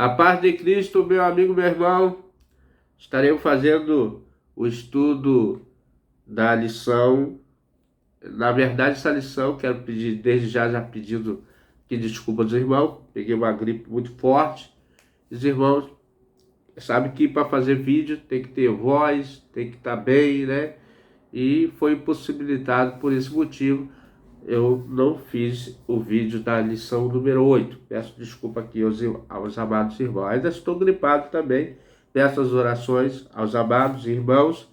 A paz de Cristo, meu amigo, meu irmão, estaremos fazendo o estudo da lição. Na verdade, essa lição, quero pedir, desde já pedindo que desculpa dos irmãos, peguei uma gripe muito forte. Os irmãos sabem que para fazer vídeo tem que ter voz, tem que estar bem, né? E foi impossibilitado por esse motivo. Eu não fiz o vídeo da lição número 8. Peço desculpa aqui aos amados irmãos. Ainda estou gripado também. Peço as orações aos amados irmãos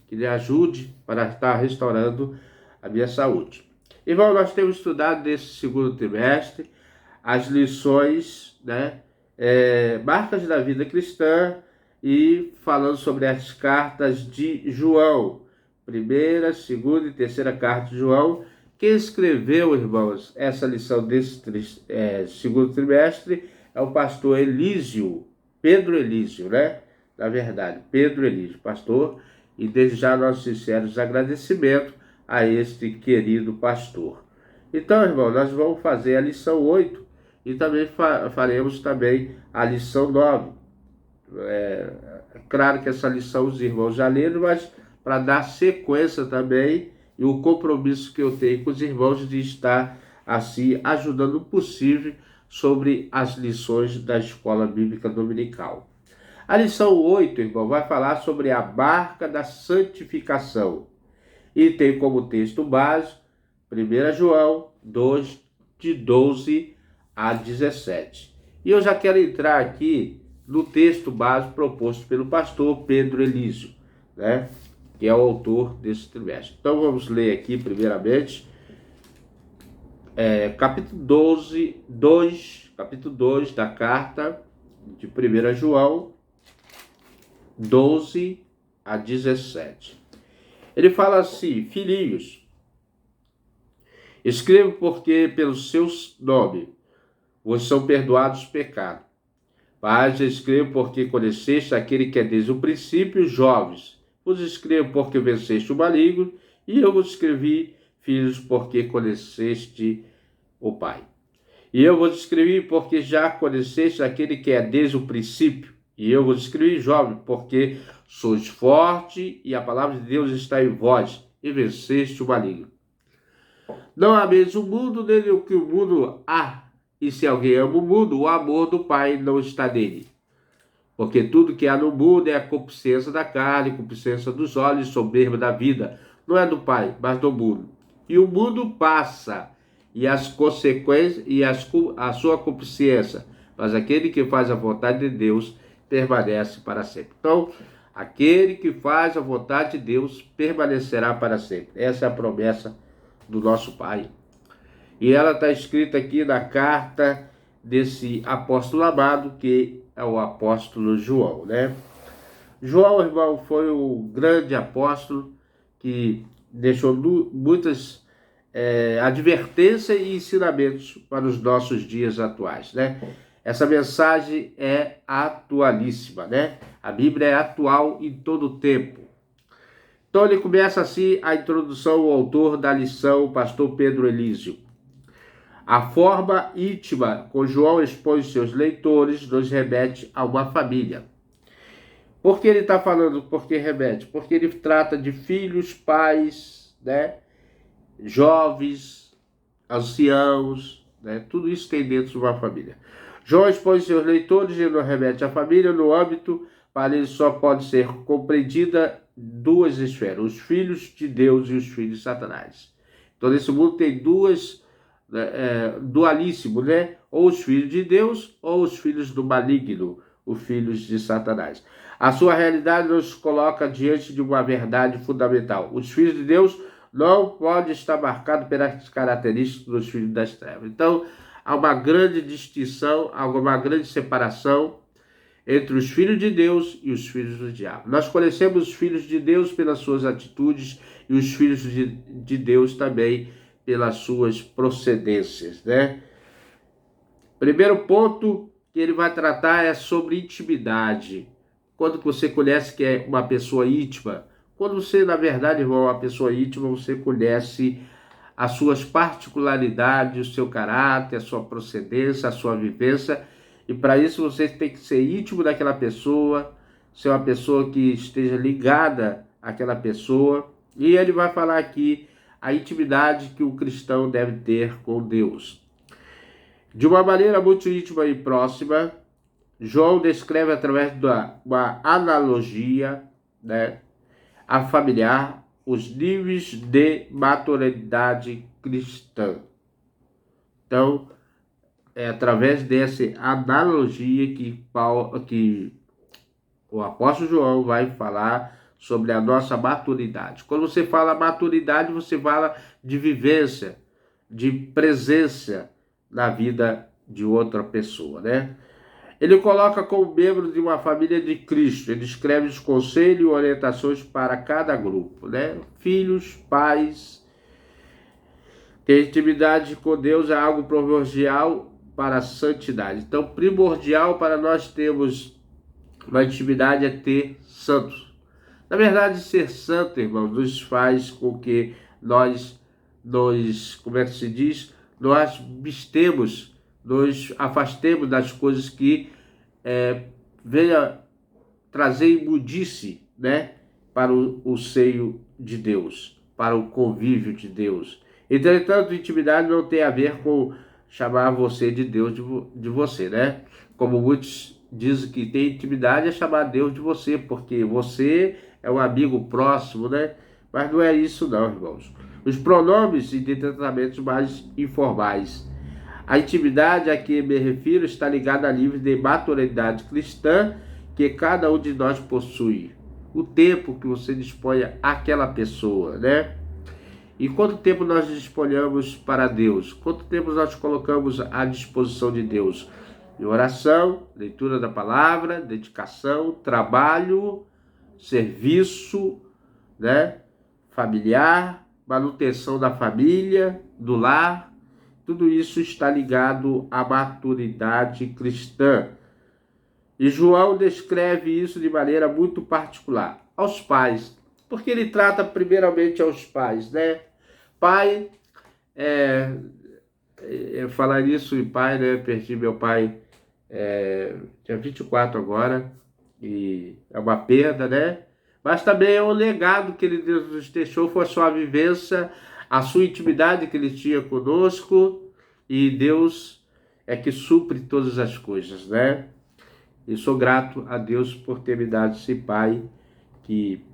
que lhe ajude para estar restaurando a minha saúde. Irmão, nós temos estudado nesse segundo trimestre as lições, né, marcas da vida cristã, e falando sobre as cartas de João. Primeira, segunda e terceira carta de João. Quem escreveu, irmãos, essa lição desse segundo trimestre é o pastor Elísio, Pedro Elísio, né? Na verdade, Pedro Elísio, pastor, e desde já nossos sinceros agradecimentos a este querido pastor. Então, irmão, nós vamos fazer a lição 8 e também faremos também a lição 9. Claro que essa lição os irmãos já leram, mas para dar sequência também, e o compromisso que eu tenho com os irmãos de estar, assim, ajudando o possível sobre as lições da Escola Bíblica Dominical. A lição 8, irmão, vai falar sobre a marca da santificação. E tem como texto base 1 João 2, de 12 a 17. E eu já quero entrar aqui no texto base proposto pelo pastor Pedro Elísio, né? Que é o autor desse trimestre. Então vamos ler aqui primeiramente capítulo 2 da carta de 1 João 12 a 17. Ele fala assim: filhinhos, escrevo porque pelo seu nome vos são perdoados os pecados. Mas escrevo porque conheceste aquele que é desde o princípio. Jovens, vos escrevo porque venceste o maligno, e eu vos escrevi, filhos, porque conheceste o Pai. E eu vos escrevi porque já conheceste aquele que é desde o princípio. E eu vos escrevi, jovem, porque sois forte e a palavra de Deus está em vós, e venceste o maligno. Não ameis o mundo, nem o que o mundo há. E se alguém ama o mundo, o amor do Pai não está nele. Porque tudo que há no mundo é a concupiscência da carne, a concupiscência dos olhos, soberba da vida. Não é do Pai, mas do mundo. E o mundo passa, e as consequências, e a sua concupiscência. Mas aquele que faz a vontade de Deus permanece para sempre. Então, aquele que faz a vontade de Deus permanecerá para sempre. Essa é a promessa do nosso Pai. E ela está escrita aqui na carta desse apóstolo amado, que é o apóstolo João, né? João, irmão, foi um grande apóstolo que deixou muitas advertências e ensinamentos para os nossos dias atuais, né? Essa mensagem é atualíssima, né? A Bíblia é atual em todo o tempo. Então ele começa assim a introdução ao autor da lição, o pastor Pedro Elísio. A forma íntima com João expõe seus leitores nos remete a uma família. Por que ele está falando por que remete? Porque ele trata de filhos, pais, né? Jovens, anciãos, né? Tudo isso tem dentro de uma família. João expõe seus leitores e nos remete à família no âmbito para ele só pode ser compreendida duas esferas, os filhos de Deus e os filhos de Satanás. Então nesse mundo tem dualíssimo, né? Ou os filhos de Deus ou os filhos do maligno, os filhos de Satanás. A sua realidade nos coloca diante de uma verdade fundamental. Os filhos de Deus não podem estar marcados pelas características dos filhos das trevas. Então, há uma grande distinção, há uma grande separação entre os filhos de Deus e os filhos do diabo. Nós conhecemos os filhos de Deus pelas suas atitudes e os filhos de Deus também pelas suas procedências, né? Primeiro ponto que ele vai tratar é sobre intimidade. Quando você conhece que é uma pessoa íntima, quando você, na verdade, irmão, é uma pessoa íntima, você conhece as suas particularidades, o seu caráter, a sua procedência, a sua vivência, E para isso você tem que ser íntimo daquela pessoa, ser uma pessoa que esteja ligada àquela pessoa. E ele vai falar aqui a intimidade que o cristão deve ter com Deus. De uma maneira muito íntima e próxima, João descreve através de uma analogia, né, a familiar, os níveis de maturidade cristã. Então, é através dessa analogia que o apóstolo João vai falar sobre a nossa maturidade. Quando você fala maturidade, você fala de vivência, de presença na vida de outra pessoa, né? Ele coloca como membro de uma família de Cristo. Ele escreve os conselhos e orientações para cada grupo, né? Filhos, pais. Ter intimidade com Deus é algo primordial para a santidade. Então, primordial para nós termos uma intimidade é ter santos. Na verdade, ser santo, irmão, nos faz com que nós, como é que se diz? Nós nos afastemos das coisas que venha trazer imundice, né, para o seio de Deus, para o convívio de Deus. Entretanto, intimidade não tem a ver com chamar você de Deus de você, né? Como muitos dizem que tem intimidade é chamar Deus de você, porque você é um amigo próximo, né? Mas não é isso não, irmãos. Os pronomes e de tratamentos mais informais. A intimidade a que me refiro está ligada a níveis de maturidade cristã que cada um de nós possui. O tempo que você dispõe àquela pessoa, né? E quanto tempo nós disponhamos para Deus? Quanto tempo nós colocamos à disposição de Deus? Em oração, leitura da palavra, dedicação, trabalho, serviço, né? Familiar, manutenção da família, do lar. Tudo isso está ligado à maturidade cristã. E João descreve isso de maneira muito particular. Aos pais, porque ele trata primeiramente aos pais, né? Pai, falar isso em pai, né? Perdi meu pai, tinha 24 agora, e é uma perda, né? Mas também é um legado que ele nos deixou, foi a sua vivência, a sua intimidade que ele tinha conosco, e Deus é que supre todas as coisas, né? E sou grato a Deus por ter me dado esse pai, que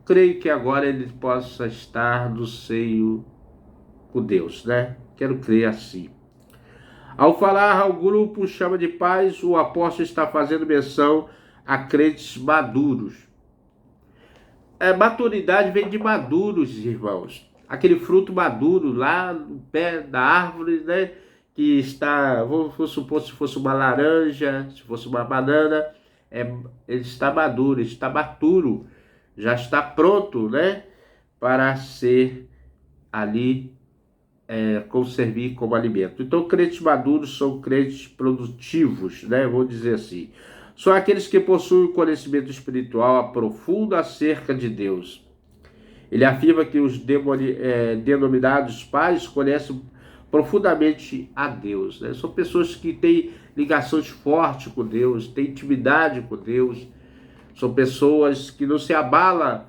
creio que agora ele possa estar no seio com Deus, né? Quero crer assim. Ao falar ao grupo chama de pais, o apóstolo está fazendo menção a crentes maduros. Maturidade vem de maduros, irmãos. Aquele fruto maduro lá no pé da árvore, né? Que está, vamos supor, se fosse uma laranja, se fosse uma banana, ele está maduro, está maturo, já está pronto, né? Para ser ali, servir como alimento. Então, crentes maduros são crentes produtivos, né? Vou dizer assim. São aqueles que possuem conhecimento espiritual aprofundo acerca de Deus. Ele afirma que os denominados pais conhecem profundamente a Deus, né? São pessoas que têm ligações fortes com Deus, têm intimidade com Deus. São pessoas que não se abalam,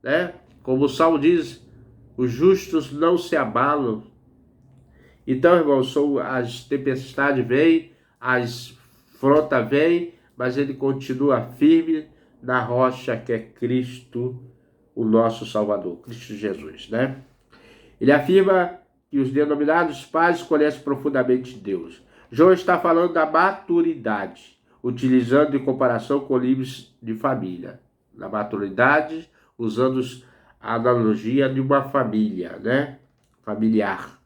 né? Como o Salmo diz, os justos não se abalam. Então, irmãos, as tempestades vêm, as afrontas vêm, mas ele continua firme na rocha que é Cristo, o nosso Salvador, Cristo Jesus, né? Ele afirma que os denominados pais conhecem profundamente Deus. João está falando da maturidade, utilizando em comparação com livros de família. Na maturidade, usando a analogia de uma família, né? Familiar.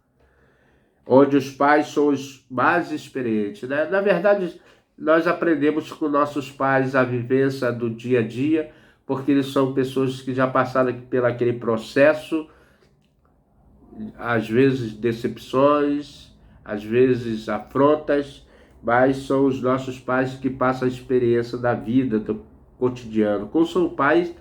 Onde os pais são os mais experientes, né? Na verdade, nós aprendemos com nossos pais a vivência do dia a dia, porque eles são pessoas que já passaram pelo aquele processo, às vezes decepções, às vezes afrontas, mas são os nossos pais que passam a experiência da vida, do cotidiano. Como são pais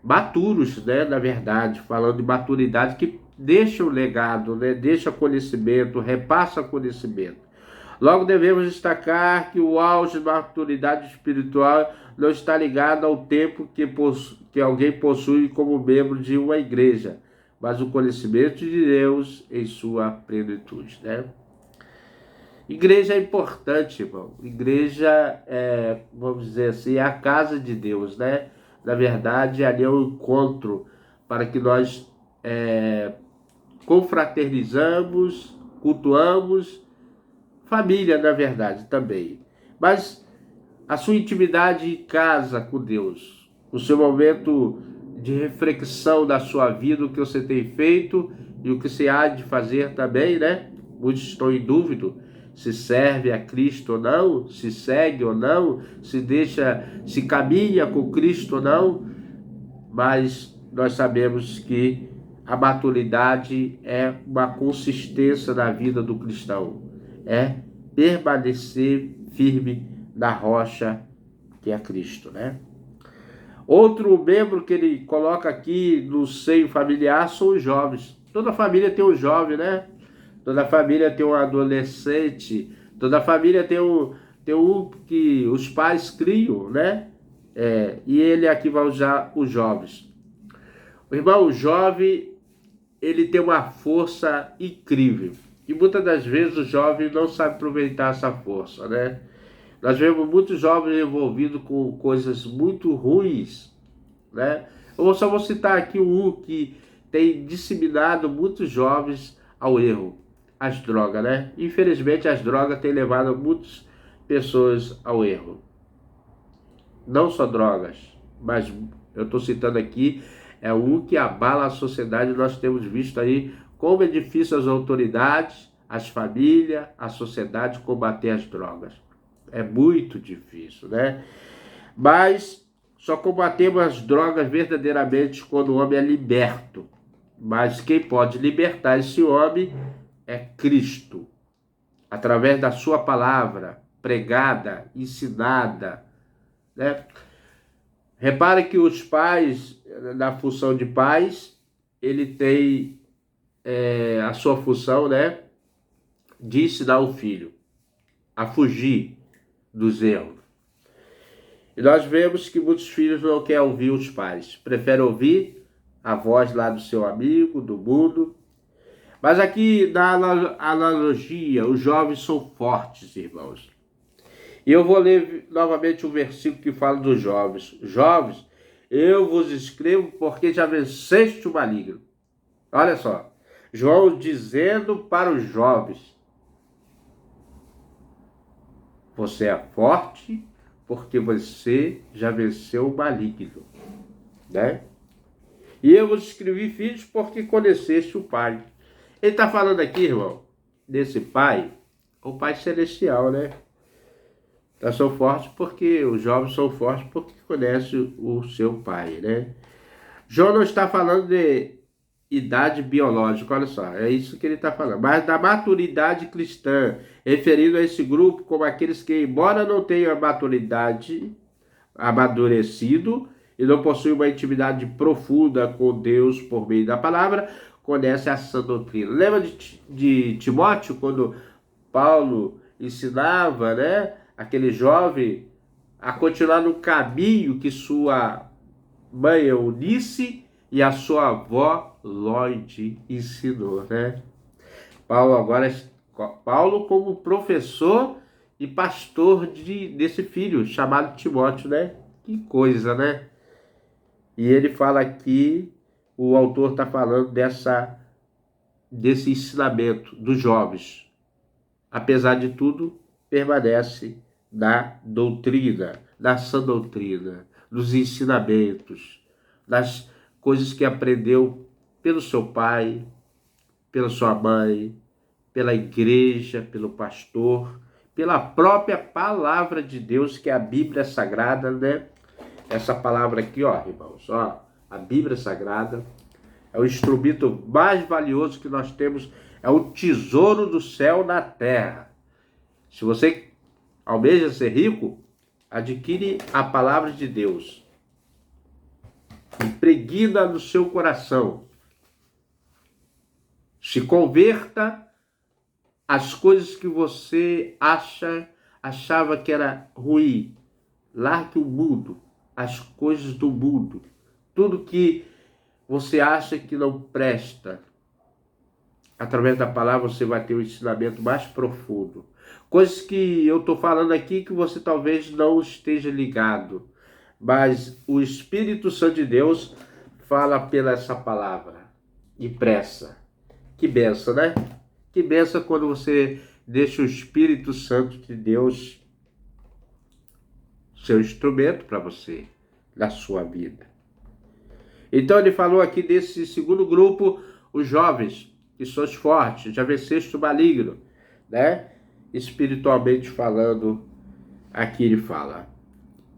maturos, né, na verdade, falando de maturidade, que deixam legado, né, deixa conhecimento, repassa conhecimento. Logo, devemos destacar que o auge da maturidade espiritual não está ligado ao tempo que alguém possui como membro de uma igreja, mas o conhecimento de Deus em sua plenitude, né? Igreja é importante, irmão. Igreja é, vamos dizer assim, é a casa de Deus, né? Na verdade, ali é o encontro para que nós confraternizamos, cultuamos, família, na verdade, também. Mas a sua intimidade em casa com Deus, o seu momento de reflexão da sua vida, o que você tem feito e o que você há de fazer também, né? Muitos estão em dúvida se serve a Cristo ou não, se segue ou não, se caminha com Cristo ou não, mas nós sabemos que a maturidade é uma consistência na vida do cristão, é permanecer firme na rocha que é Cristo, né? Outro membro que ele coloca aqui no seio familiar são os jovens. Toda família tem um jovem, né? Toda família tem um adolescente. Toda família tem um que os pais criam, né? E ele aqui vai usar os jovens. O irmão, o jovem, ele tem uma força incrível. E muitas das vezes o jovem não sabe aproveitar essa força, né? Nós vemos muitos jovens envolvidos com coisas muito ruins, né? Eu só vou citar aqui um que tem disseminado muitos jovens ao erro, as drogas, né? Infelizmente as drogas têm levado muitas pessoas ao erro. Não só drogas, mas eu estou citando aqui, é um que abala a sociedade. Nós temos visto aí como é difícil as autoridades, as famílias, a sociedade combater as drogas. É muito difícil, né? Mas só combatemos as drogas verdadeiramente quando o homem é liberto. Mas quem pode libertar esse homem é Cristo, através da sua palavra pregada, ensinada, né? Repare que os pais, na função de pais, ele tem a sua função, né, de ensinar o filho a fugir dos erros. E nós vemos que muitos filhos não querem ouvir os pais, preferem ouvir a voz lá do seu amigo, do mundo. Mas aqui, na analogia, os jovens são fortes, irmãos. E eu vou ler novamente o versículo que fala dos jovens. Jovens, eu vos escrevo porque já venceste o maligno. Olha só, João dizendo para os jovens: você é forte porque você já venceu o maligno, né? E eu vos escrevi, filhos, porque conheceste o Pai. Ele está falando aqui, irmão, desse Pai, o Pai Celestial, né? Então, são fortes porque os jovens são fortes porque conhecem o seu Pai, né? João não está falando de idade biológica, olha só, é isso que ele está falando, mas da maturidade cristã, referindo a esse grupo como aqueles que, embora não tenham a maturidade, amadurecido e não possuem uma intimidade profunda com Deus por meio da palavra, conhecem a sã doutrina. Lembra de Timóteo, quando Paulo ensinava, né, aquele jovem a continuar no caminho que sua mãe Eunice e a sua avó Lloyd ensinou, né? Paulo como professor e pastor desse filho chamado Timóteo, né? Que coisa, né? E ele fala aqui, o autor está falando desse ensinamento dos jovens. Apesar de tudo, permanece na doutrina, na sã doutrina, nos ensinamentos, nas coisas que aprendeu pelo seu pai, pela sua mãe, pela igreja, pelo pastor, pela própria palavra de Deus, que é a Bíblia Sagrada, né? Essa palavra aqui, ó, irmãos, ó, a Bíblia Sagrada é o instrumento mais valioso que nós temos, é o tesouro do céu na terra. Se você almeja ser rico, adquire a palavra de Deus. Impregna no seu coração. Se converta as coisas que você achava que era ruim. Largue o mundo, as coisas do mundo, tudo que você acha que não presta. Através da palavra você vai ter um ensinamento mais profundo. Coisas que eu estou falando aqui que você talvez não esteja ligado, mas o Espírito Santo de Deus fala pela essa palavra. Impressa. Que benção, né? Que benção quando você deixa o Espírito Santo de Deus ser um instrumento para você, na sua vida. Então ele falou aqui desse segundo grupo, os jovens, que sois fortes, já venceste o maligno, né? Espiritualmente falando, aqui ele fala: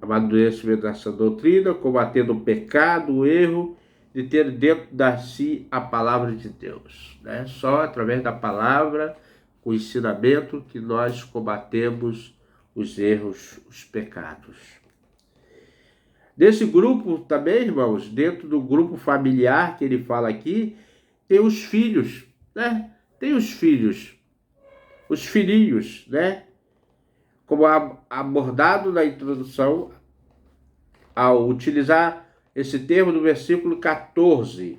amadurecimento dessa doutrina, combatendo o pecado, o erro, de ter dentro de si a palavra de Deus, né? Só através da palavra, com o ensinamento, que nós combatemos os erros, os pecados. Desse grupo também, irmãos, dentro do grupo familiar que ele fala aqui, tem os filhos, né? Tem os filhos, os filhinhos, né? Como abordado na introdução, ao utilizar esse termo no versículo 14,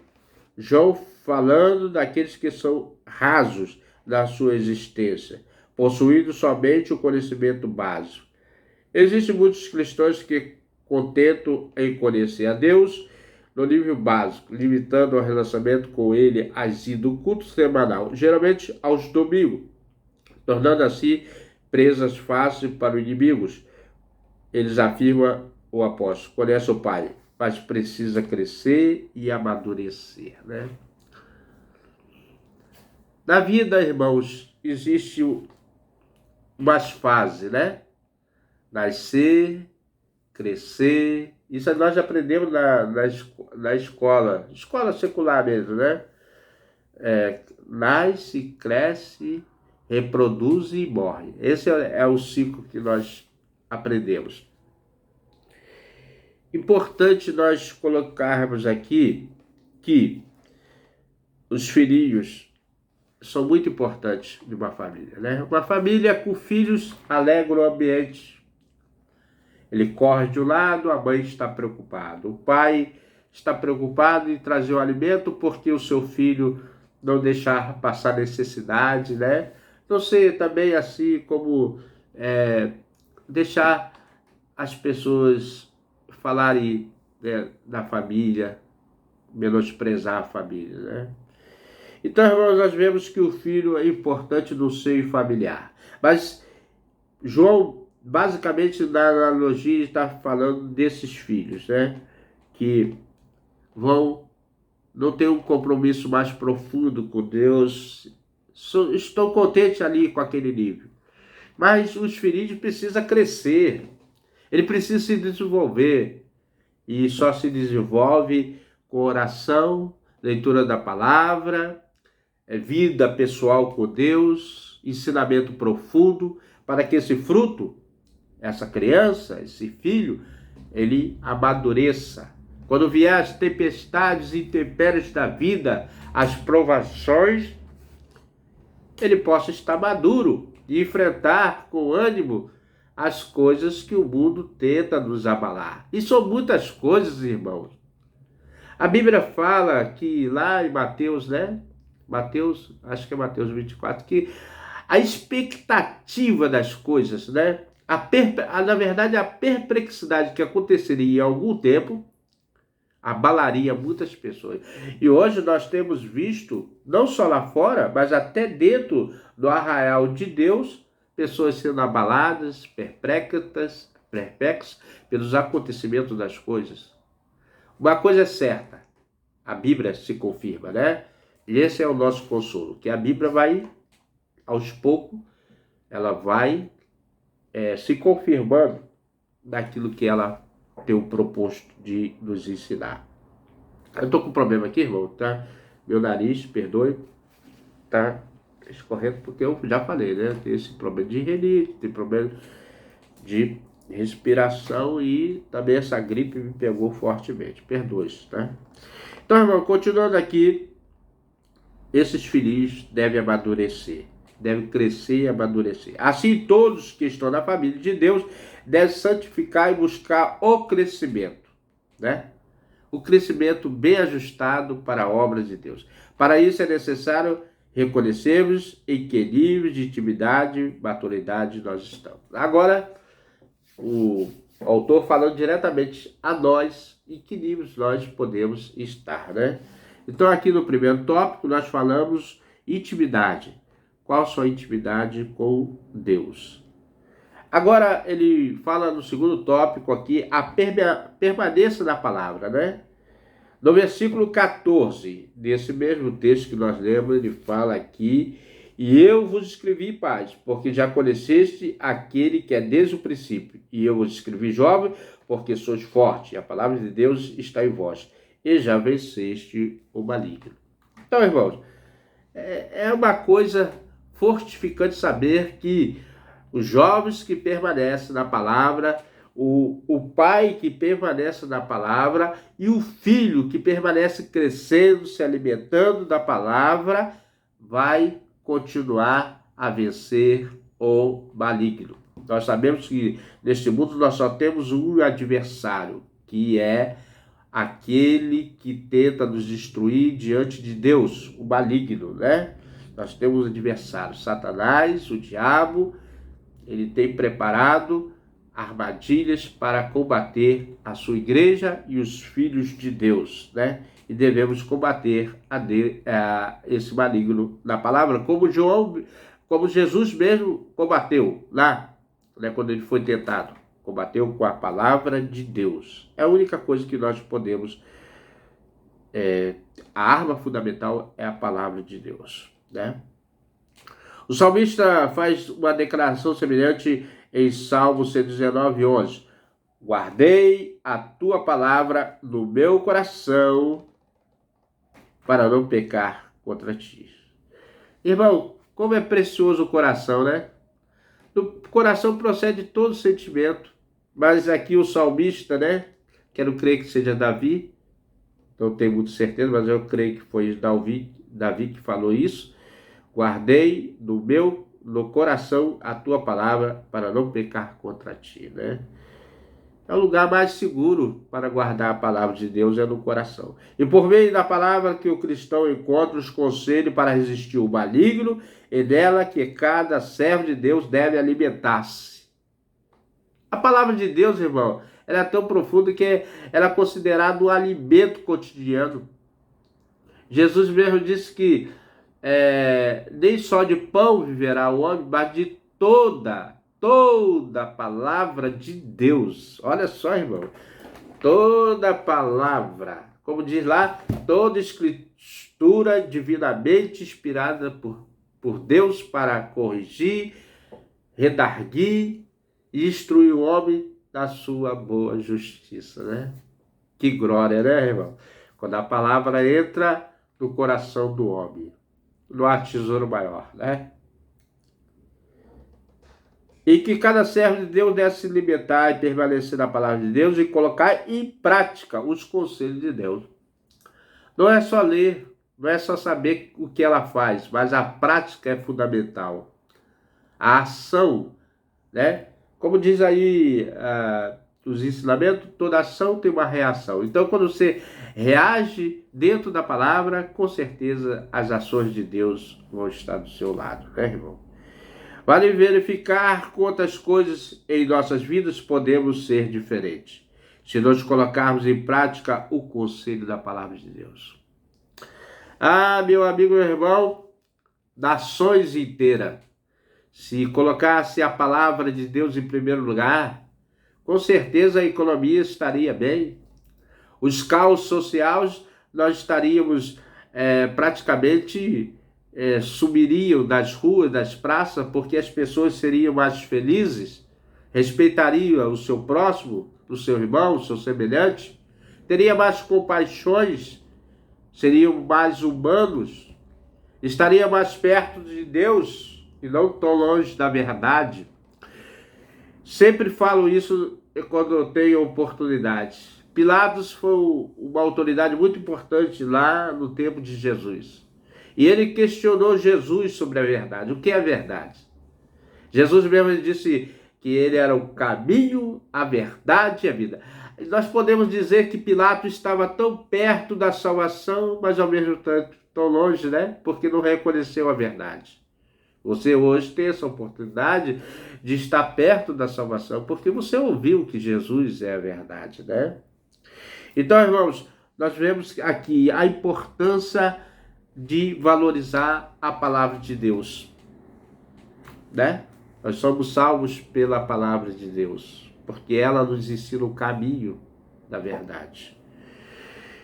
João falando daqueles que são rasos na sua existência, possuindo somente o conhecimento básico. Existem muitos cristãos que contentam em conhecer a Deus no nível básico, limitando o relacionamento com Ele às idas do culto semanal, geralmente aos domingos, tornando assim presas fáceis para os inimigos. Eles afirmam, o apóstolo, conhece o Pai, mas precisa crescer e amadurecer, né? Na vida, irmãos, existe umas fases, né? Nascer, crescer. Isso nós aprendemos na escola secular mesmo, né? Nasce, cresce, reproduz e morre. Esse é o ciclo que nós aprendemos. Importante nós colocarmos aqui que os filhinhos são muito importantes de uma família, né? Uma família com filhos alegra o ambiente. Ele corre de um lado, a mãe está preocupada. O pai está preocupado em trazer o alimento porque o seu filho não deixar passar necessidade, né? Não ser também assim como deixar as pessoas falarem, né, da família, menosprezar a família, né? Então, irmãos, nós vemos que o filho é importante no seio familiar. Mas João, basicamente, na analogia, está falando desses filhos, né? Que não ter um compromisso mais profundo com Deus, estão contentes ali com aquele nível. Mas os filhos precisam crescer, ele precisa se desenvolver, e só se desenvolve com oração, leitura da palavra, vida pessoal com Deus, ensinamento profundo, para que esse fruto, essa criança, esse filho, ele amadureça. Quando vier as tempestades e intempéries da vida, as provações, ele possa estar maduro e enfrentar com ânimo as coisas que o mundo tenta nos abalar. E são muitas coisas, irmãos. A Bíblia fala que lá em Mateus, né? Acho que é Mateus 24, que a expectativa das coisas, né? Na verdade, a perplexidade que aconteceria em algum tempo abalaria muitas pessoas. E hoje nós temos visto, não só lá fora, mas até dentro do arraial de Deus, pessoas sendo abaladas, perplexas pelos acontecimentos das coisas. Uma coisa é certa, a Bíblia se confirma, né? E esse é o nosso consolo, que a Bíblia vai, aos poucos, ela vai se confirmando daquilo que ela tem o proposto de nos ensinar. Eu tô com um problema aqui, irmão, tá? Meu nariz, perdoe, tá escorrendo, porque eu já falei, né? Tem esse problema de rinite, tem problema de respiração e também essa gripe me pegou fortemente. Perdoe, tá? Então, irmão, continuando aqui, esses filhos devem amadurecer. deve crescer e amadurecer. Assim, todos que estão na família de Deus devem santificar e buscar o crescimento, né? O crescimento bem ajustado para a obra de Deus. Para isso é necessário reconhecermos em que nível de intimidade e maturidade nós estamos. Agora, o autor falando diretamente a nós, em que níveis nós podemos estar, né? Então, aqui no primeiro tópico, nós falamos intimidade. Qual a sua intimidade com Deus? Agora, ele fala no segundo tópico aqui, a permanência da palavra, né? No versículo 14, desse mesmo texto que nós lemos, ele fala aqui: e eu vos escrevi paz, porque já conheceste aquele que é desde o princípio. E eu vos escrevi jovem, porque sois forte, e a palavra de Deus está em vós, e já venceste o maligno. Então, irmãos, é uma coisa fortificante saber que os jovens que permanecem na palavra, o pai que permanece na palavra e o filho que permanece crescendo, se alimentando da palavra, vai continuar a vencer o maligno. Nós sabemos que neste mundo nós só temos um adversário, que é aquele que tenta nos destruir diante de Deus, o maligno, né? Nós temos um adversário, Satanás, o diabo. Ele tem preparado armadilhas para combater a sua igreja e os filhos de Deus, né? E devemos combater esse maligno na palavra, como Jesus mesmo combateu lá, né, quando ele foi tentado. Combateu com a palavra de Deus. É a única coisa que nós podemos... a arma fundamental é a palavra de Deus, né? O salmista faz uma declaração semelhante em Salmo 119, 11. Guardei a tua palavra no meu coração para não pecar contra ti. Irmão, como é precioso o coração, né? Do coração procede todo sentimento, mas aqui o salmista, né? Quero crer que seja Davi, não tenho muita certeza, mas eu creio que foi Davi que falou isso. Guardei no coração a tua palavra para não pecar contra ti, né? É o lugar mais seguro para guardar a palavra de Deus, é no coração. E por meio da palavra que o cristão encontra os conselhos para resistir o maligno, e dela que cada servo de Deus deve alimentar-se. A palavra de Deus, irmão, ela é tão profunda que ela é considerada um alimento cotidiano. Jesus mesmo disse que nem só de pão viverá o homem, mas de toda palavra de Deus. Olha só, irmão, toda palavra, como diz lá, toda escritura divinamente inspirada por Deus para corrigir, redarguir e instruir o homem na sua boa justiça, né? Que glória, né, irmão? Quando a palavra entra no coração do homem. Não há tesouro maior, né? E que cada servo de Deus deve se alimentar e permanecer na palavra de Deus e colocar em prática os conselhos de Deus. Não é só ler, não é só saber o que ela faz, mas a prática é fundamental. A ação, né? Como diz aí os ensinamentos, toda ação tem uma reação. Então, quando você reage dentro da palavra, com certeza as ações de Deus vão estar do seu lado, né, irmão? Vale verificar quantas coisas em nossas vidas podemos ser diferentes, se nós colocarmos em prática o conselho da palavra de Deus. Meu amigo, meu irmão, nações inteiras, se colocasse a palavra de Deus em primeiro lugar, com certeza a economia estaria bem. Os caos sociais, nós estaríamos praticamente sumiriam das ruas, das praças, porque as pessoas seriam mais felizes, respeitariam o seu próximo, o seu irmão, o seu semelhante, teria mais compaixões, seriam mais humanos, estaria mais perto de Deus e não tão longe da verdade. Sempre falo isso quando eu tenho oportunidade. Pilatos foi uma autoridade muito importante lá no tempo de Jesus. E ele questionou Jesus sobre a verdade. O que é a verdade? Jesus mesmo disse que ele era o caminho, a verdade e a vida. Nós podemos dizer que Pilatos estava tão perto da salvação, mas ao mesmo tempo tão longe, né? Porque não reconheceu a verdade. Você hoje tem essa oportunidade de estar perto da salvação, porque você ouviu que Jesus é a verdade, né? Então, irmãos, nós vemos aqui a importância de valorizar a palavra de Deus, né? Nós somos salvos pela palavra de Deus, porque ela nos ensina o caminho da verdade.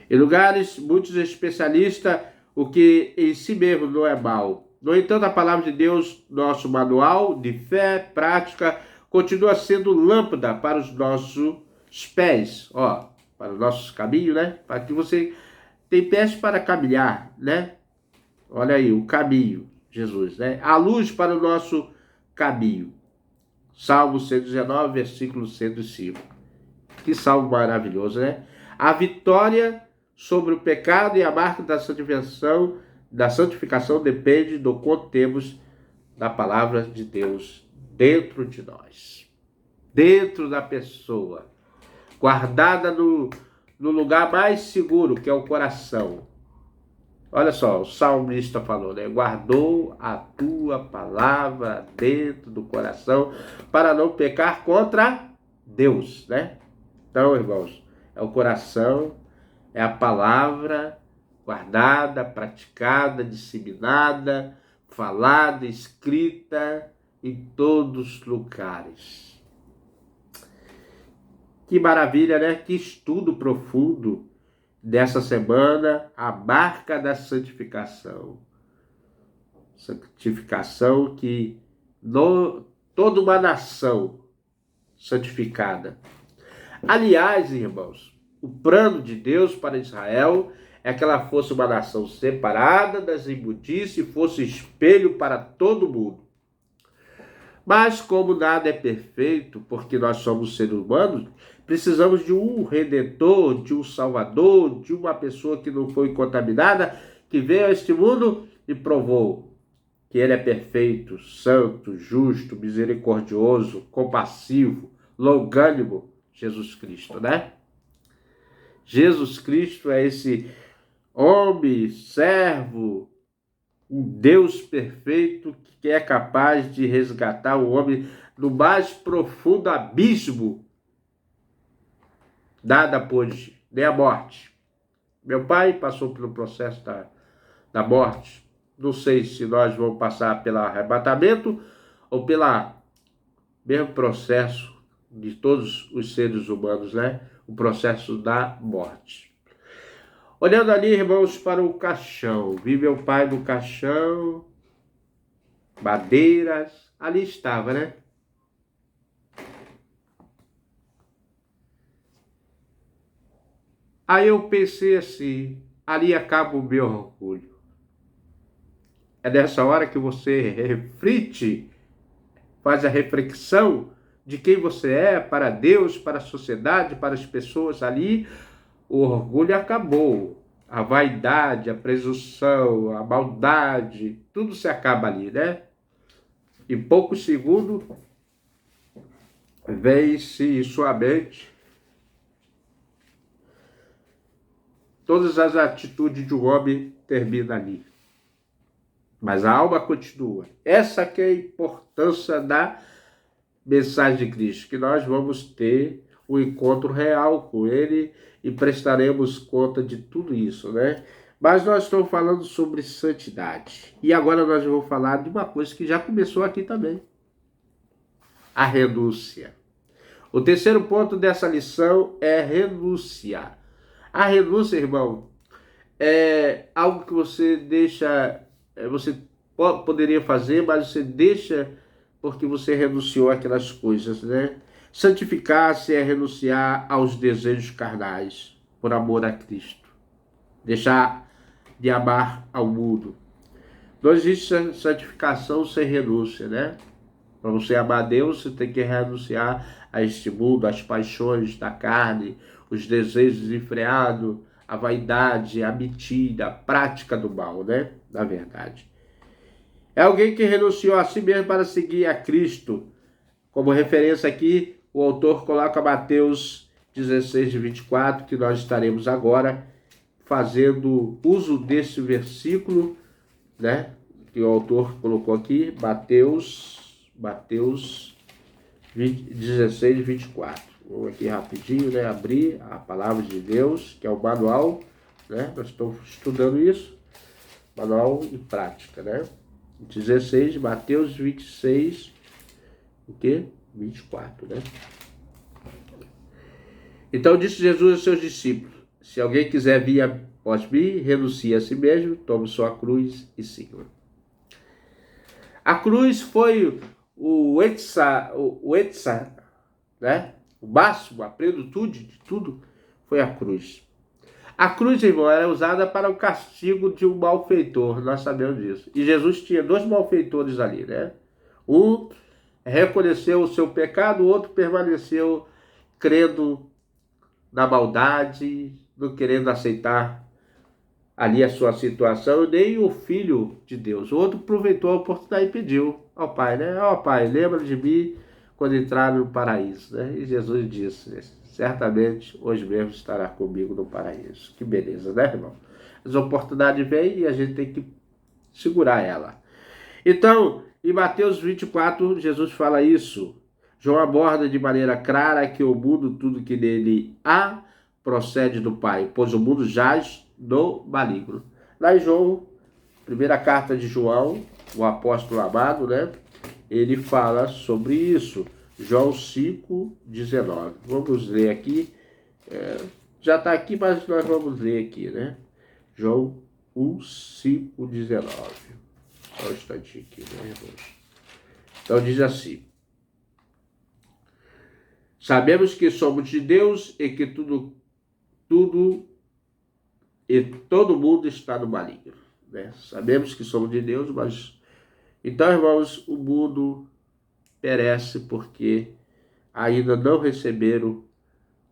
Em lugares, muitos especialistas, o que em si mesmo não é mal. No entanto, a palavra de Deus, nosso manual de fé, prática, continua sendo lâmpada para os nossos pés, ó, para os nossos caminhos, né? Para que você tem pés para caminhar, né? Olha aí, o caminho, Jesus, né? A luz para o nosso caminho. Salmo 119, versículo 105. Que salmo maravilhoso, né? A vitória sobre o pecado e a marca da santificação depende do quanto temos da palavra de Deus dentro de nós, dentro da pessoa, guardada no lugar mais seguro, que é o coração. Olha só, o salmista falou, né? Guardou a tua palavra dentro do coração para não pecar contra Deus, né? Então, irmãos, é o coração, é a palavra guardada, praticada, disseminada, falada, escrita em todos os lugares. Que maravilha, né? Que estudo profundo dessa semana, a marca da santificação. Santificação que toda uma nação santificada. Aliás, irmãos, o plano de Deus para Israel é que ela fosse uma nação separada das imundícias e fosse espelho para todo mundo. Mas como nada é perfeito, porque nós somos seres humanos, precisamos de um redentor, de um salvador, de uma pessoa que não foi contaminada, que veio a este mundo e provou que ele é perfeito, santo, justo, misericordioso, compassivo, longânimo, Jesus Cristo, né? Jesus Cristo é esse homem, servo, um Deus perfeito que é capaz de resgatar o homem no mais profundo abismo. Nada pôde, nem a morte. Meu pai passou pelo processo da morte. Não sei se nós vamos passar pelo arrebatamento ou pelo mesmo processo de todos os seres humanos, né? O processo da morte. Olhando ali, irmãos, para o caixão. Vi meu pai no caixão, madeiras, ali estava, né? Aí eu pensei assim, ali acaba o meu orgulho. É nessa hora que você reflete, faz a reflexão de quem você é para Deus, para a sociedade, para as pessoas ali. O orgulho acabou. A vaidade, a presunção, a maldade, tudo se acaba ali, né? Em poucos segundos, vem-se em sua mente todas as atitudes de um homem terminam ali. Mas a alma continua. Essa que é a importância da mensagem de Cristo, que nós vamos ter um encontro real com Ele e prestaremos conta de tudo isso, né? Mas nós estamos falando sobre santidade. E agora nós vamos falar de uma coisa que já começou aqui também. A renúncia. O terceiro ponto dessa lição é renúncia. A renúncia, irmão, é algo que você deixa, você poderia fazer, mas você deixa porque você renunciou àquelas coisas, né? Santificar-se é renunciar aos desejos carnais, por amor a Cristo. Deixar de amar ao mundo. Não existe santificação sem renúncia, né? Para você amar a Deus, você tem que renunciar a este mundo, às paixões da carne, os desejos desenfreados, a vaidade, a mentira, a prática do mal, né? Na verdade. É alguém que renunciou a si mesmo para seguir a Cristo. Como referência aqui, o autor coloca Mateus 16, 24, que nós estaremos agora fazendo uso desse versículo, né? Que o autor colocou aqui, Mateus 16, 24. Vou aqui rapidinho, né? Abrir a palavra de Deus, que é o manual, né? Nós estamos estudando isso, manual e prática, né? 16, Mateus 26, o quê? 24, né? Então disse Jesus aos seus discípulos: se alguém quiser vir após mim, renuncie a si mesmo, tome sua cruz e siga. A cruz foi o etsa, né? O máximo, a plenitude de tudo foi a cruz. A cruz, irmão, era usada para o castigo de um malfeitor, nós sabemos disso. E Jesus tinha dois malfeitores ali, né? Um reconheceu o seu pecado, o outro permaneceu crendo na maldade, não querendo aceitar ali a sua situação, nem o Filho de Deus. O outro aproveitou a oportunidade e pediu ao Pai, né? Ó Pai, lembra de mim quando entrar no paraíso, né? E Jesus disse: certamente hoje mesmo estará comigo no paraíso. Que beleza, né, irmão? As oportunidades vêm e a gente tem que segurar ela. Então, em Mateus 24, Jesus fala isso. João aborda de maneira clara que o mundo, tudo que nele há, procede do Pai, pois o mundo jaz no maligno. Lá em João, primeira carta de João, o apóstolo amado, né? Ele fala sobre isso. João 5:19. Vamos ler aqui. Já está aqui, mas nós vamos ler aqui, né? João 5:19. Só um instantinho aqui, né, irmãos? Então diz assim: sabemos que somos de Deus e que tudo e todo mundo está no maligno, né? Sabemos que somos de Deus, mas então, irmãos, o mundo perece porque ainda não receberam,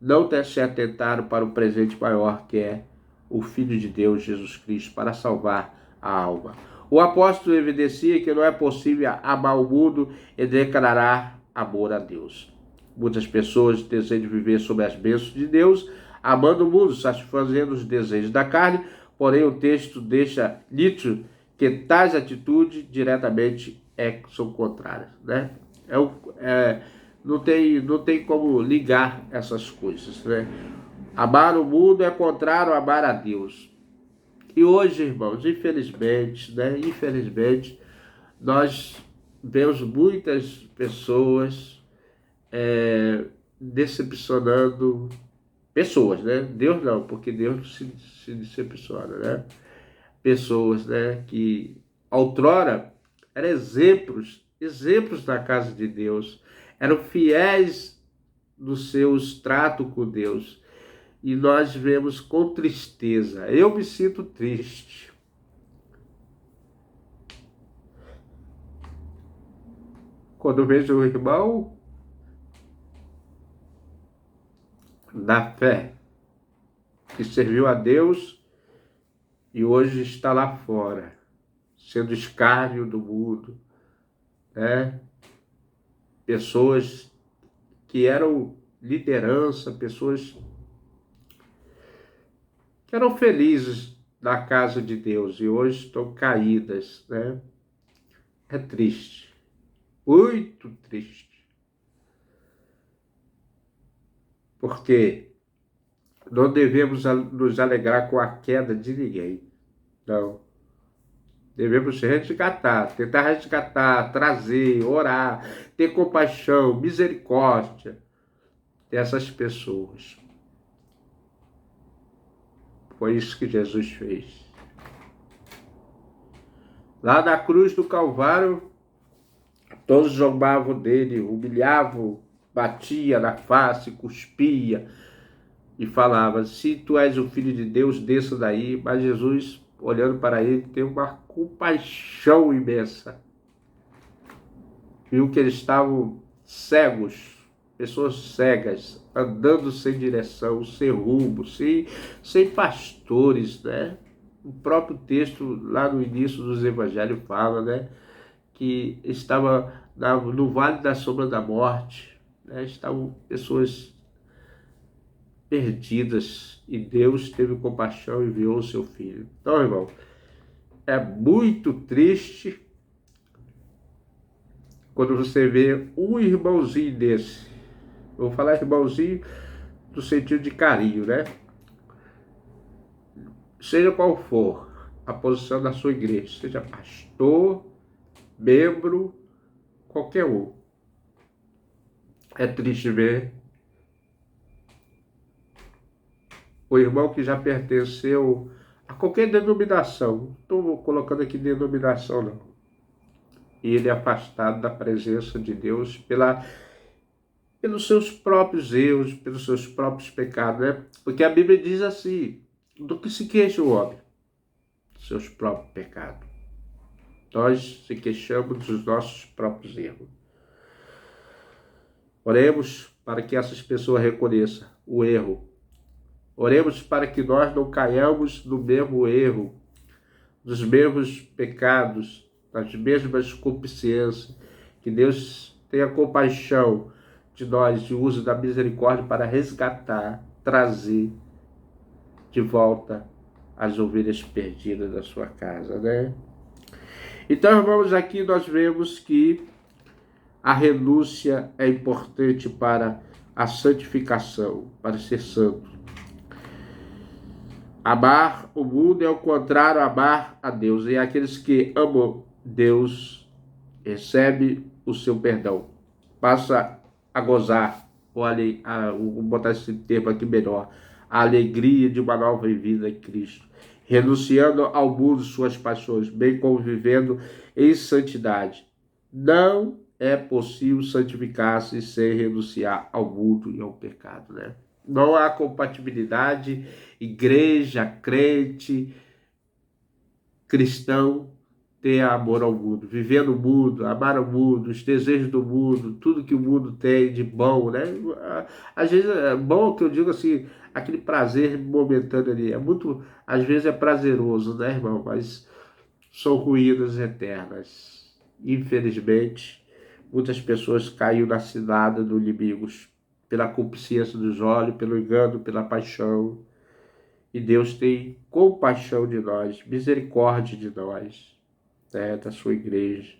não se atentaram para o presente maior, que é o Filho de Deus, Jesus Cristo, para salvar a alma. O apóstolo evidencia que não é possível amar o mundo e declarar amor a Deus. Muitas pessoas desejam viver sob as bênçãos de Deus, amando o mundo, satisfazendo os desejos da carne, porém o texto deixa nítido que tais atitudes diretamente são contrárias, né? Não tem como ligar essas coisas, né? Amar o mundo é contrário a amar a Deus. E hoje, irmãos, infelizmente, né? Infelizmente, nós vemos muitas pessoas decepcionando pessoas, né? Deus não, porque Deus se decepciona, né? Pessoas, né, que outrora eram exemplos da casa de Deus, eram fiéis nos seus tratos com Deus. E nós vemos com tristeza. Eu me sinto triste quando vejo o irmão da fé que serviu a Deus e hoje está lá fora, sendo escárnio do mundo, né? Pessoas que eram liderança, pessoas que eram felizes na casa de Deus e hoje estão caídas, né? É triste, muito triste, porque não devemos nos alegrar com a queda de ninguém, não. Devemos resgatar, tentar resgatar, trazer, orar, ter compaixão, misericórdia dessas pessoas. Foi isso que Jesus fez. Lá na cruz do Calvário, todos zombavam dele, humilhavam, batia na face, cuspia e falava: se tu és o Filho de Deus, desça daí. Mas Jesus, olhando para ele, teve uma compaixão imensa. Viu que eles estavam cegos, pessoas cegas, andando sem direção, sem rumo, sem pastores, né? O próprio texto lá no início dos evangelhos fala, né, que estava no vale da sombra da morte, né? Estavam pessoas perdidas e Deus teve compaixão e enviou o seu filho. Então, irmão, é muito triste quando você vê um irmãozinho desse. Vou falar irmãozinho no sentido de carinho, né? Seja qual for a posição da sua igreja, seja pastor, membro, qualquer um. É triste ver o irmão que já pertenceu a qualquer denominação, não estou colocando aqui denominação não, e ele é afastado da presença de Deus pelos seus próprios erros, pelos seus próprios pecados, né? Porque a Bíblia diz assim, do que se queixa o homem? Dos seus próprios pecados. Nós se queixamos dos nossos próprios erros. Oremos para que essas pessoas reconheçam o erro. Oremos para que nós não caiamos no mesmo erro, dos mesmos pecados, das mesmas concupiscências. Que Deus tenha compaixão de nós, de uso da misericórdia para resgatar, trazer de volta as ovelhas perdidas da sua casa, né? Então, irmãos, aqui nós vemos que a renúncia é importante para a santificação, para ser santo. Amar o mundo é o contrário a amar a Deus. E aqueles que amam Deus recebem o seu perdão. Passa a gozar, vou botar esse termo aqui melhor, a alegria de uma nova vida em Cristo. Renunciando ao mundo suas paixões, bem como vivendo em santidade. Não é possível santificar-se sem renunciar ao mundo e ao pecado, né? Não há compatibilidade, igreja, crente, cristão, ter amor ao mundo, viver no mundo, amar o mundo, os desejos do mundo, tudo que o mundo tem de bom, né? Às vezes é bom, que eu digo assim, aquele prazer momentâneo ali, às vezes é prazeroso, né, irmão? Mas são ruínas eternas. Infelizmente, muitas pessoas caíram na cilada dos inimigos, pela concupiscência dos olhos, pelo engano, pela paixão. E Deus tem compaixão de nós, misericórdia de nós, né, da sua igreja.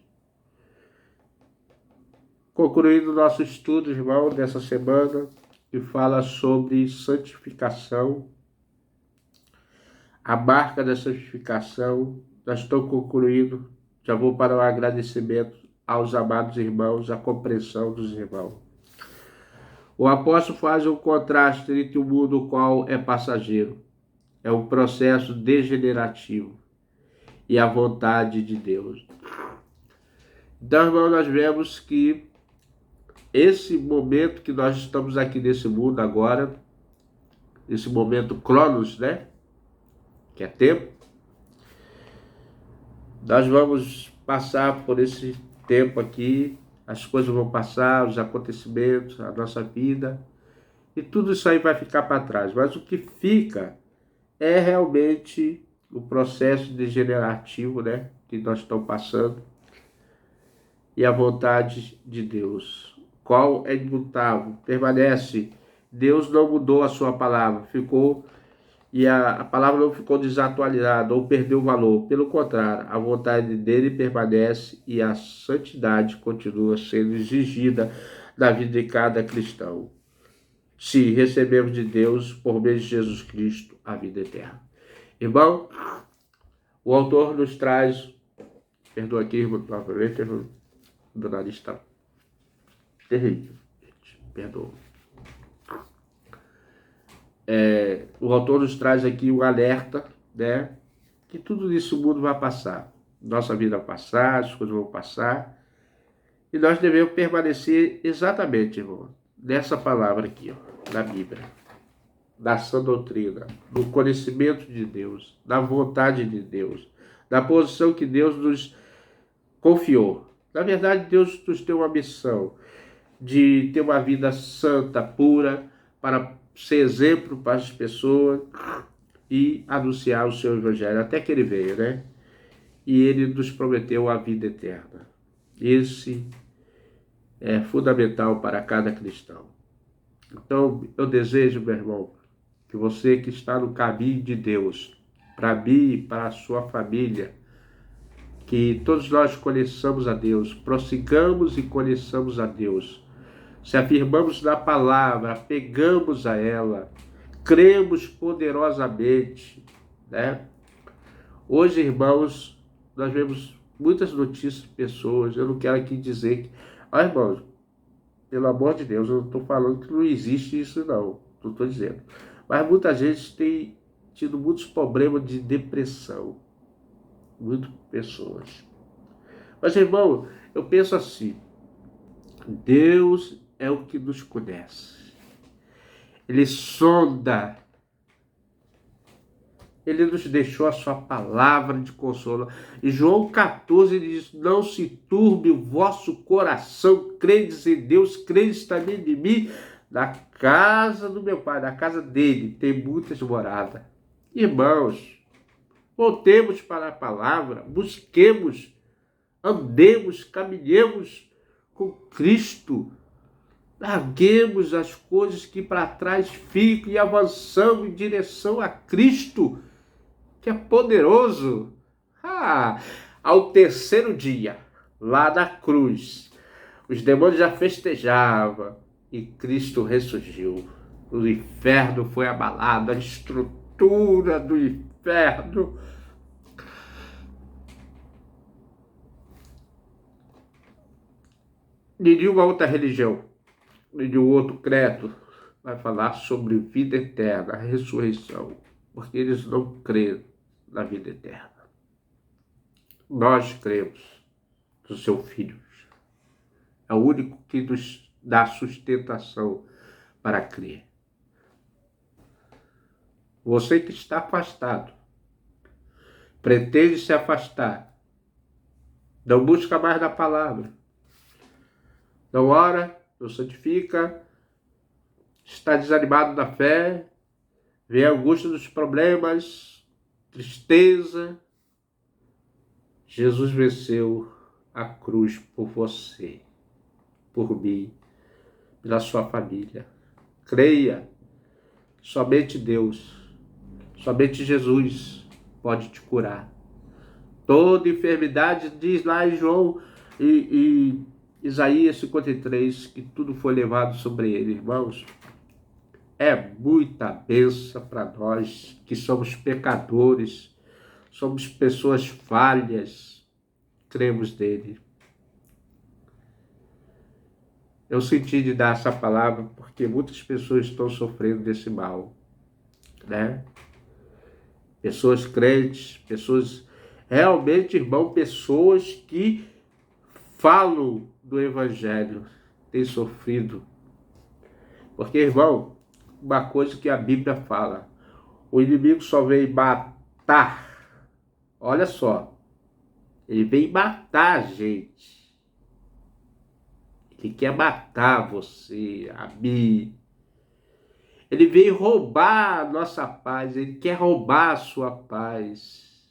Concluindo o nosso estudo, irmão, dessa semana, que fala sobre santificação, a marca da santificação, nós estamos concluindo, já vou para o agradecimento aos amados irmãos, a compreensão dos irmãos. O apóstolo faz um contraste entre o mundo, o qual é passageiro, é um processo degenerativo, e a vontade de Deus. Então, irmão, nós vemos que esse momento que nós estamos aqui nesse mundo agora, esse momento Cronos, né? Que é tempo, nós vamos passar por esse tempo aqui, as coisas vão passar, os acontecimentos, a nossa vida, e tudo isso aí vai ficar para trás. Mas o que fica é realmente o processo degenerativo, né, que nós estamos passando, e a vontade de Deus, qual é imutável, permanece. Deus não mudou a sua palavra, e a palavra não ficou desatualizada ou perdeu valor. Pelo contrário, a vontade dele permanece e a santidade continua sendo exigida na vida de cada cristão, se recebemos de Deus, por meio de Jesus Cristo, a vida eterna. Irmão, o autor nos traz, perdoa aqui, irmão, novamente, do nariz está terrível, gente, perdoa. O autor nos traz aqui um alerta, né, que tudo isso o mundo vai passar, nossa vida vai passar, as coisas vão passar, e nós devemos permanecer exatamente, irmão, nessa palavra aqui, ó, na Bíblia, da sã doutrina, no conhecimento de Deus, na vontade de Deus, na posição que Deus nos confiou. Na verdade, Deus nos deu uma missão de ter uma vida santa, pura, para ser exemplo para as pessoas e anunciar o seu evangelho, até que ele veio, né? E ele nos prometeu a vida eterna. Esse é fundamental para cada cristão. Então, eu desejo, meu irmão, que você que está no caminho de Deus, para mim e para a sua família, que todos nós conheçamos a Deus, prossigamos e conheçamos a Deus. Se afirmamos na palavra, pegamos a ela, cremos poderosamente, né? Hoje, irmãos, nós vemos muitas notícias de pessoas, eu não quero aqui dizer que... irmãos, pelo amor de Deus, eu não estou falando que não existe isso, não estou dizendo. Mas muita gente tem tido muitos problemas de depressão, muitas pessoas. Mas, irmão, eu penso assim, Deus é o que nos conhece. Ele sonda. Ele nos deixou a sua palavra de consolo. E João 14 ele diz, não se turbe o vosso coração, credes em Deus, credes também em mim. Na casa do meu pai, na casa dele, tem muitas moradas. Irmãos, voltemos para a palavra, busquemos, andemos, caminhemos com Cristo. Larguemos as coisas que para trás ficam e avançamos em direção a Cristo, que é poderoso. Ao terceiro dia, lá na cruz, os demônios já festejavam e Cristo ressurgiu. O inferno foi abalado, a estrutura do inferno. Nenhuma outra religião, nenhum outro credo vai falar sobre vida eterna, a ressurreição, porque eles não creem na vida eterna. Nós cremos no seu Filho. É o único que nos dá sustentação para crer. Você que está afastado, pretende se afastar, não busca mais da palavra, não ora, não santifica, está desanimado da fé, vê a angústia dos problemas, tristeza. Jesus venceu a cruz por você, por mim, pela sua família. Creia, somente Deus, somente Jesus pode te curar. Toda enfermidade, diz lá em João e Isaías 53, que tudo foi levado sobre ele, irmãos. É muita bênção para nós que somos pecadores, somos pessoas falhas, cremos nele. Eu senti de dar essa palavra porque muitas pessoas estão sofrendo desse mal, né? Pessoas crentes, pessoas realmente, irmão, pessoas que falam do Evangelho, têm sofrido. Porque, irmão, uma coisa que a Bíblia fala, o inimigo só veio matar. Olha só, ele vem matar a gente. Ele quer matar você, a mim. Ele veio roubar a nossa paz, ele quer roubar a sua paz.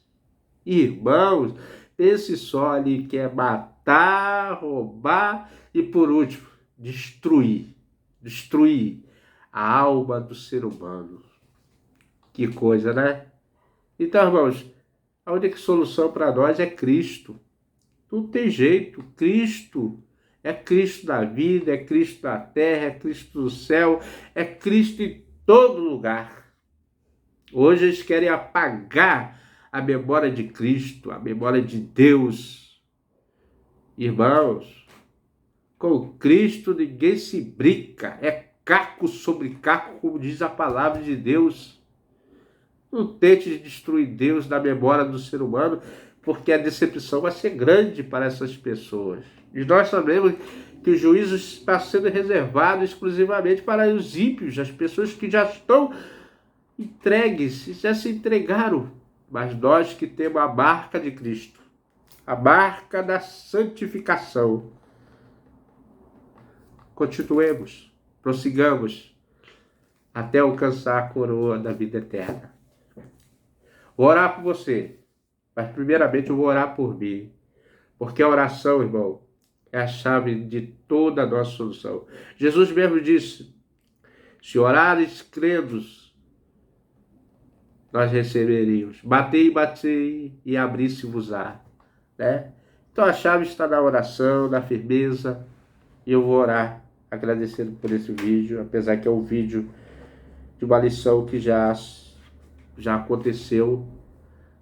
Irmãos, pense só, ele quer matar, roubar e, por último, destruir a alma do ser humano. Que coisa, né? Então, irmãos, a única solução para nós é Cristo. Não tem jeito. Cristo é Cristo na vida, é Cristo na terra, é Cristo no céu, é Cristo em todo lugar. Hoje eles querem apagar a memória de Cristo, a memória de Deus. Irmãos, com Cristo ninguém se brinca, é caco sobre caco, como diz a palavra de Deus. Não tente destruir Deus da memória do ser humano, porque a decepção vai ser grande para essas pessoas. E nós sabemos que o juízo está sendo reservado exclusivamente para os ímpios, as pessoas que já estão entregues, já se entregaram. Mas nós que temos a marca de Cristo, a marca da santificação, continuemos, prossigamos, até alcançar a coroa da vida eterna. Vou orar por você, mas primeiramente eu vou orar por mim, porque a oração, irmão, é a chave de toda a nossa solução. Jesus mesmo disse, se orares credos, nós receberíamos. Batei e abri-se-vos-á, né? Então a chave está na oração, na firmeza, e eu vou orar agradecendo por esse vídeo, apesar que é um vídeo de uma lição que já aconteceu,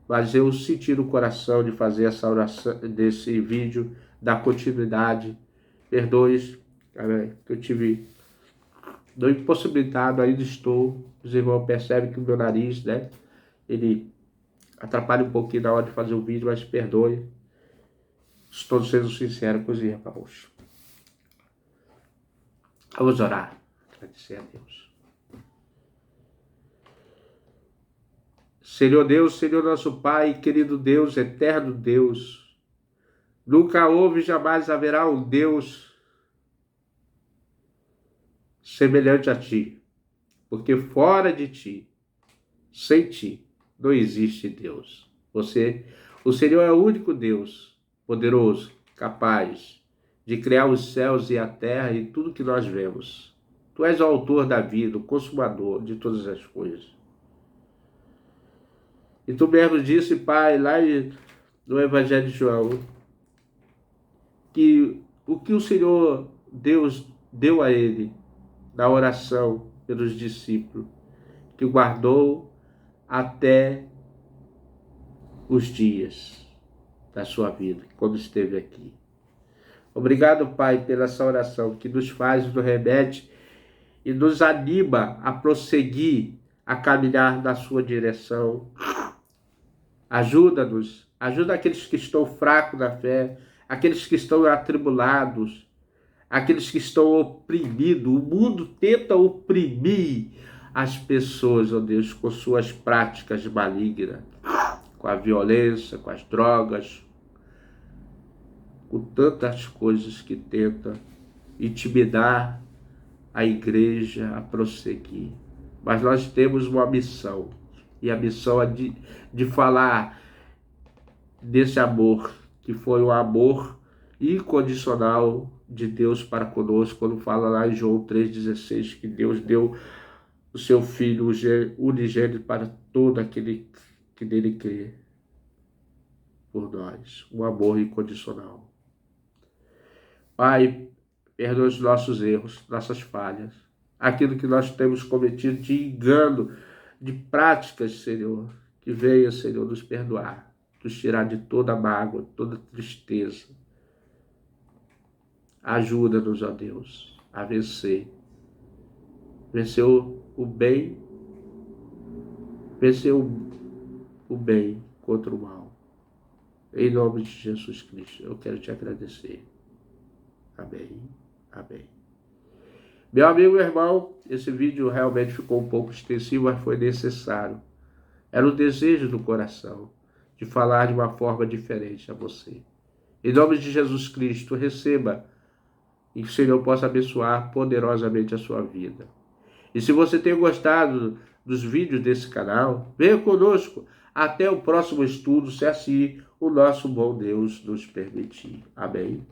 mas eu senti no coração de fazer essa oração, desse vídeo, dar continuidade. Perdoe, que eu tive do impossibilitado, ainda estou. Os irmãos percebem que o meu nariz, né, ele atrapalha um pouquinho na hora de fazer o vídeo, mas perdoe. Estou sendo sincero com os irmãos. Vamos orar, agradecer a Deus. Senhor Deus, Senhor nosso Pai, querido Deus, eterno Deus, nunca houve e jamais haverá um Deus semelhante a Ti, porque fora de Ti, sem Ti, não existe Deus. O Senhor é o único Deus, poderoso, capaz de criar os céus e a terra e tudo que nós vemos. Tu és o autor da vida, o consumador de todas as coisas. E Tu mesmo disse, Pai, lá no Evangelho de João, que o que o Senhor Deus deu a Ele na oração pelos discípulos, que guardou até os dias da sua vida, quando esteve aqui. Obrigado, Pai, pela essa oração que nos faz, nos remete e nos anima a prosseguir, a caminhar na sua direção. Ajuda-nos, ajuda aqueles que estão fracos na fé, aqueles que estão atribulados, aqueles que estão oprimidos. O mundo tenta oprimir as pessoas, ó Deus, com suas práticas malignas, com a violência, com as drogas, com tantas coisas que tentam intimidar a igreja a prosseguir. Mas nós temos uma missão, e a missão é de falar desse amor, que foi o amor incondicional de Deus para conosco, quando fala lá em João 3,16, que Deus deu o seu Filho unigênito para todo aquele que nele crê, por nós, um amor incondicional. Pai, perdoa os nossos erros, nossas falhas, aquilo que nós temos cometido de engano, de práticas, Senhor, que venha, Senhor, nos perdoar, nos tirar de toda mágoa, toda tristeza. Ajuda-nos, ó Deus, a vencer. Vencer o bem, vencer o bem contra o mal. Em nome de Jesus Cristo, eu quero te agradecer. Amém. Amém. Meu amigo e irmão, esse vídeo realmente ficou um pouco extensivo, mas foi necessário. Era o desejo do coração de falar de uma forma diferente a você. Em nome de Jesus Cristo, receba e que o Senhor possa abençoar poderosamente a sua vida. E se você tem gostado dos vídeos desse canal, venha conosco até o próximo estudo, se assim o nosso bom Deus nos permitir. Amém.